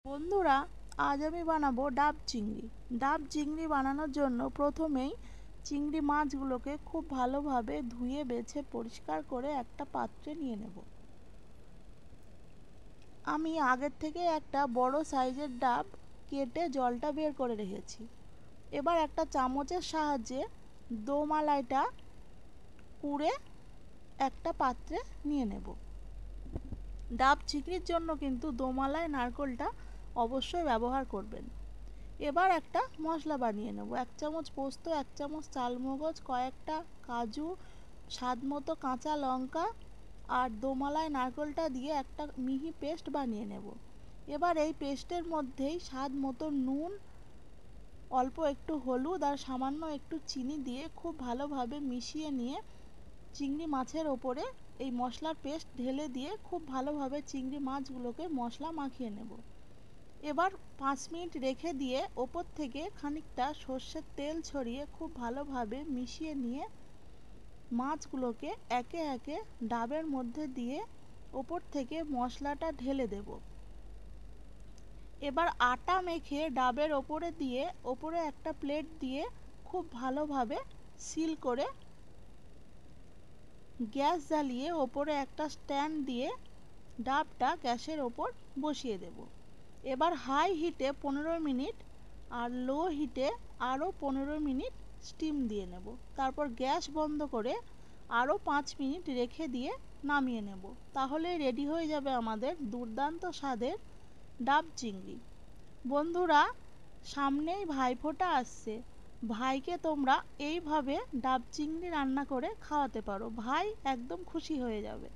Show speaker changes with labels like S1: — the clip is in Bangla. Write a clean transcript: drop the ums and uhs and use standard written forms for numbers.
S1: বন্ধুরা, আজ আমি বানাবো ডাব চিংড়ি। ডাব চিংড়ি বানানোর জন্য প্রথমেই চিংড়ি মাছগুলোকে খুব ভালোভাবে ধুয়ে বেছে পরিষ্কার করে একটা পাত্রে নিয়ে নেব। আমি আগের থেকে একটা বড় সাইজের ডাব কেটে জলটা বের করে রেখেছি। এবার একটা চামচের সাহায্যে দোমালাইটা কুড়ে একটা পাত্রে নিয়ে নেব। ডাব চিংড়ির জন্য কিন্তু দোমালাই নারকেলটা অবশ্যই ব্যবহার করবেন। এবার একটা মশলা বানিয়ে নেব। 1 চামচ পোস্ত, 1 চামচ চালমগজ, কয়েকটা কাজু, স্বাদ মতো কাঁচা লঙ্কা আর দোমালাই নারকেলটা দিয়ে একটা মিহি পেস্ট বানিয়ে নেব। এবার এই পেস্টের মধ্যেই স্বাদ মতো নুন, অল্প একটু হলুদ আর সামান্য একটু চিনি দিয়ে খুব ভালোভাবে মিশিয়ে নিয়ে চিংড়ি মাছের ওপরে এই মশলার পেস্ট ঢেলে দিয়ে খুব ভালোভাবে চিংড়ি মাছগুলোকে মশলা মাখিয়ে নেব। এবার 5 মিনিট রেখে দিয়ে ওপর থেকে খানিকটা সর্ষের তেল ছড়িয়ে খুব ভালোভাবে মিশিয়ে নিয়ে মাছগুলোকে একে একে ডাবের মধ্যে দিয়ে ওপর থেকে মশলাটা ঢেলে দেব। এবার আটা মেখে ডাবের ওপরে দিয়ে ওপরে একটা প্লেট দিয়ে খুব ভালোভাবে সিল করে গ্যাস জ্বালিয়ে ওপরে একটা স্ট্যান্ড দিয়ে ডাবটা গ্যাসের ওপর বসিয়ে দেব। এবার হাই হিটে 15 মিনিট আর লো হিটে আরও 15 মিনিট স্টিম দিয়ে নেব। তারপর গ্যাস বন্ধ করে আরও 5 মিনিট রেখে দিয়ে নামিয়ে নেব। তাহলে রেডি হয়ে যাবে আমাদের দুর্দান্ত স্বাদের ডাব চিংড়ি। বন্ধুরা, সামনেই ভাইফোঁটা আসছে। ভাইকে তোমরা এইভাবে ডাব চিংড়ি রান্না করে খাওয়াতে পারো, ভাই একদম খুশি হয়ে যাবে।